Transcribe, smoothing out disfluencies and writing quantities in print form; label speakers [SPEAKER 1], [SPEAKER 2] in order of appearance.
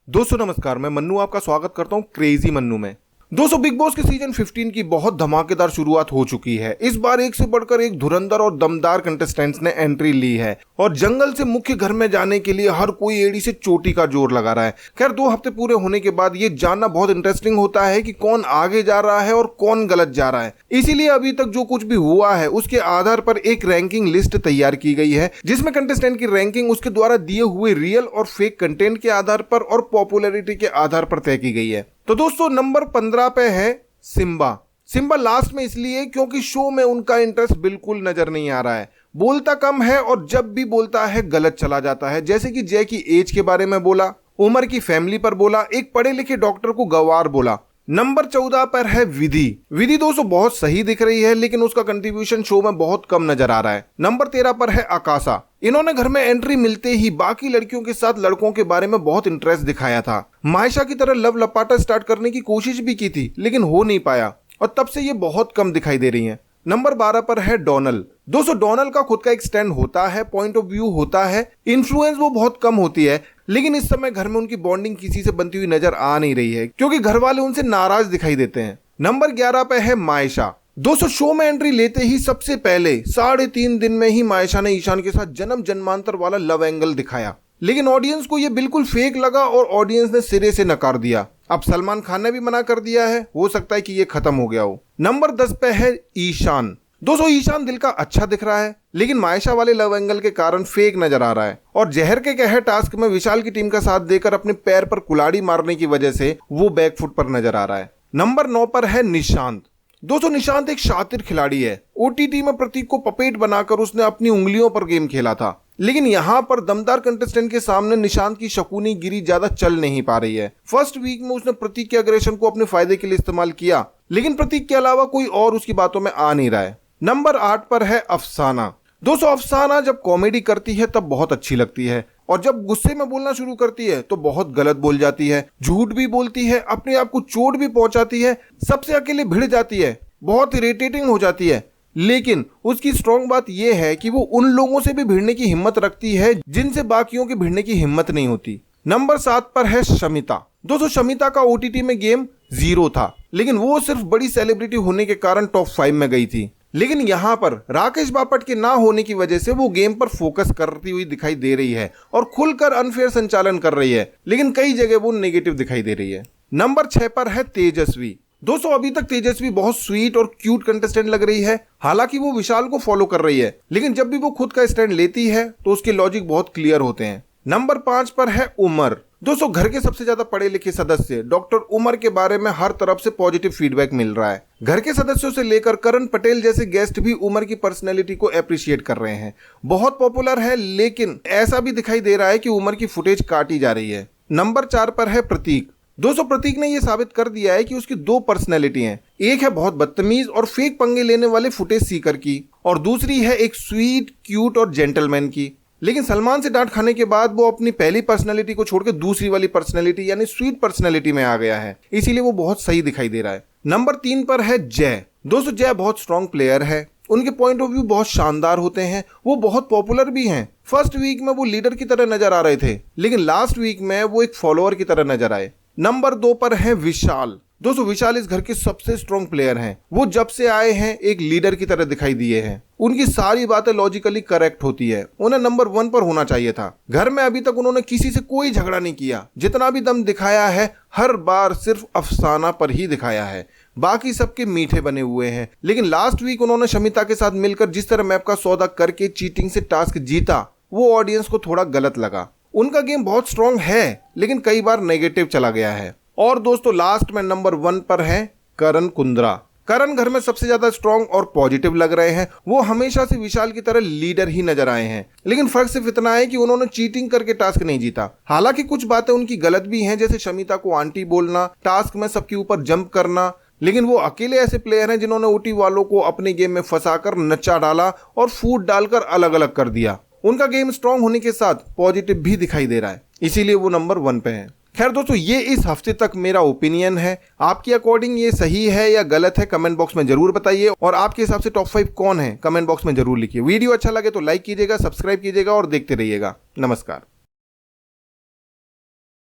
[SPEAKER 1] दोस्तों नमस्कार, मैं मन्नू आपका स्वागत करता हूं क्रेजी मन्नू में। दोस्तों बिग बॉस के सीजन 15 की बहुत धमाकेदार शुरुआत हो चुकी है। इस बार एक से बढ़कर एक धुरंधर और दमदार कंटेस्टेंट्स ने एंट्री ली है और जंगल से मुख्य घर में जाने के लिए हर कोई एड़ी से चोटी का जोर लगा रहा है। खैर 2 हफ्ते पूरे होने के बाद ये जानना बहुत इंटरेस्टिंग होता है कि कौन आगे जा रहा है और कौन गलत जा रहा है। इसीलिए अभी तक जो कुछ भी हुआ है उसके आधार पर एक रैंकिंग लिस्ट तैयार की गई है, जिसमें कंटेस्टेंट की रैंकिंग उसके द्वारा दिए हुए रियल और फेक कंटेंट के आधार पर और पॉपुलैरिटी के आधार पर तय की गई है। तो दोस्तों नंबर 15 पे है सिम्बा लास्ट में इसलिए क्योंकि शो में उनका इंटरेस्ट बिल्कुल नजर नहीं आ रहा है। बोलता कम है और जब भी बोलता है गलत चला जाता है, जैसे कि जय की एज के बारे में बोला, उमर की फैमिली पर बोला, एक पढ़े लिखे डॉक्टर को गंवार बोला। नंबर 14 पर है विधि दोस्तों बहुत सही दिख रही है, लेकिन उसका कंट्रीब्यूशन शो में बहुत कम नजर आ रहा है। नंबर 13 पर है आकाशा। इन्होंने घर में एंट्री मिलते ही बाकी लड़कियों के साथ लड़कों के बारे में बहुत इंटरेस्ट दिखाया था। मायशा की तरह लव लपाटा स्टार्ट करने की कोशिश भी की थी, लेकिन हो नहीं पाया और तब से ये बहुत कम दिखाई दे रही हैं। नंबर 12 पर है डोनल। दोस्तों डोनल का खुद का एक स्टैंड होता है, पॉइंट ऑफ व्यू होता है, इन्फ्लुएंस वो बहुत कम होती है, लेकिन इस समय घर में उनकी बॉन्डिंग किसी से बनती हुई नजर आ नहीं रही है क्योंकि घर वाले उनसे नाराज दिखाई देते हैं। नंबर 11 पे है मायशा। दोस्तों शो में एंट्री लेते ही सबसे पहले 3.5 दिन में ही मायशा ने ईशान के साथ जन्म जन्मांतर वाला लव एंगल दिखाया, लेकिन ऑडियंस को यह बिल्कुल फेक लगा और ऑडियंस ने सिरे से नकार दिया। अब सलमान खान ने भी मना कर दिया है, हो सकता है कि ये खत्म हो गया हो। नंबर 10 पे है ईशान। दोस्तों ईशान दिल का अच्छा दिख रहा है, लेकिन मायशा वाले लव एंगल के कारण फेक नजर आ रहा है और जहर के कहर टास्क में विशाल की टीम का साथ देकर अपने पैर पर कुल्हाड़ी मारने की वजह से वो बैकफुट पर नजर आ रहा है। नंबर 9 पर है निशांत। दोस्तों निशांत एक शातिर खिलाड़ी है। ओटीटी में प्रतीक को पपेट बनाकर उसने अपनी उंगलियों पर गेम खेला था, लेकिन यहाँ पर दमदार कंटेस्टेंट के सामने निशांत की शकुनी गिरी ज्यादा चल नहीं पा रही है। फर्स्ट वीक में उसने प्रतीक के अग्रेशन को अपने फायदे के लिए इस्तेमाल किया, लेकिन प्रतीक के अलावा कोई और उसकी बातों में आ नहीं रहा है। नंबर 8 पर है अफसाना। दोस्तों अफसाना जब कॉमेडी करती है तब बहुत अच्छी लगती है और जब गुस्से में बोलना शुरू करती है तो बहुत गलत बोल जाती है, झूठ भी बोलती है, अपने आप को चोट भी पहुंचाती है, सबसे अकेले भिड़ जाती है, बहुत इरिटेटिंग हो जाती है। लेकिन उसकी स्ट्रॉन्ग बात यह है कि वो उन लोगों से भी भिड़ने की हिम्मत रखती है जिनसे बाकियों के भिड़ने की हिम्मत नहीं होती। नंबर 7 पर है शमिता। दोस्तों शमिता का ओटीटी में गेम 0 था, लेकिन वो सिर्फ बड़ी सेलिब्रिटी होने के कारण टॉप 5 में गई थी। लेकिन यहाँ पर राकेश बापट के ना होने की वजह से वो गेम पर फोकस करती हुई दिखाई दे रही है और खुलकर अनफेयर संचालन कर रही है, लेकिन कई जगह वो नेगेटिव दिखाई दे रही है। नंबर 6 पर है तेजस्वी। दोस्तों अभी तक तेजस्वी बहुत स्वीट और क्यूट कंटेस्टेंट लग रही है। हालांकि वो विशाल को फॉलो कर रही है, लेकिन जब भी वो खुद का स्टैंड लेती है तो उसके लॉजिक बहुत क्लियर होते हैं। नंबर 5 पर है उमर। दोस्तों घर के सबसे ज्यादा पढ़े लिखे सदस्य डॉक्टर उमर के बारे में हर तरफ से पॉजिटिव फीडबैक मिल रहा है। घर के सदस्यों से लेकर करण पटेल जैसे गेस्ट भी उमर की पर्सनैलिटी को अप्रिशिएट कर रहे हैं। बहुत पॉपुलर है, लेकिन ऐसा भी दिखाई दे रहा है कि उमर की फुटेज काटी जा रही है। नंबर 4 पर है प्रतीक। दोस्तों प्रतीक ने यह साबित कर दिया है कि उसकी 2 पर्सनैलिटी हैं। एक है बहुत बदतमीज और फेक पंगे लेने वाले फुटेज सीकर की, और दूसरी है एक स्वीट, क्यूट और जेंटलमैन की। लेकिन सलमान से डांट खाने के बाद वो अपनी पहली पर्सनैलिटी को छोड़कर दूसरी वाली पर्सनैलिटी यानी स्वीट पर्सनैलिटी में आ गया है, इसीलिए वो बहुत सही दिखाई दे रहा है। नंबर 3 पर है जय। दोस्तों जय बहुत स्ट्रॉन्ग प्लेयर है, उनके पॉइंट ऑफ व्यू बहुत शानदार होते हैं, वो बहुत पॉपुलर भी हैं। फर्स्ट वीक में वो लीडर की तरह नजर आ रहे थे, लेकिन लास्ट वीक में वो एक फॉलोअर की तरह नजर आए। नंबर 2 पर है विशाल। दोस्तों विशाल इस घर के सबसे स्ट्रॉन्ग प्लेयर हैं। वो जब से आए हैं एक लीडर की तरह दिखाई दिए हैं। उनकी सारी बातें लॉजिकली करेक्ट होती है, उन्हें नंबर 1 पर होना चाहिए था। घर में अभी तक उन्होंने किसी से कोई झगड़ा नहीं किया, जितना भी दम दिखाया है हर बार सिर्फ अफसाना पर ही दिखाया है, बाकी सबके मीठे बने हुए हैं। लेकिन लास्ट वीक उन्होंने शमिता के साथ मिलकर जिस तरह मैप का सौदा करके चीटिंग से टास्क जीता, वो ऑडियंस को थोड़ा गलत लगा। उनका गेम बहुत स्ट्रॉन्ग है, लेकिन कई बार नेगेटिव चला गया है। और दोस्तों लास्ट में नंबर 1 पर है करण कुंद्रा। करण घर में सबसे ज्यादा स्ट्रॉन्ग और पॉजिटिव लग रहे हैं। वो हमेशा से विशाल की तरह लीडर ही नजर आए हैं, लेकिन फर्क सिर्फ इतना है कि उन्होंने चीटिंग करके टास्क नहीं जीता। हालांकि कुछ बातें उनकी गलत भी हैं, जैसे शमिता को आंटी बोलना, टास्क में सबके ऊपर जंप करना, लेकिन वो अकेले ऐसे प्लेयर हैं जिन्होंने ओटी वालों को अपने गेम में फंसाकर नचा डाला और फूट डालकर अलग अलग कर दिया। उनका गेम स्ट्रॉन्ग होने के साथ पॉजिटिव भी दिखाई दे रहा है, इसीलिए वो नंबर 1 पे है। खैर दोस्तों ये इस हफ्ते तक मेरा ओपिनियन है। आपके अकॉर्डिंग ये सही है या गलत है कमेंट बॉक्स में जरूर बताइए, और आपके हिसाब से टॉप 5 कौन है कमेंट बॉक्स में जरूर लिखिए। वीडियो अच्छा लगे तो लाइक कीजिएगा, सब्सक्राइब कीजिएगा और देखते रहिएगा। नमस्कार।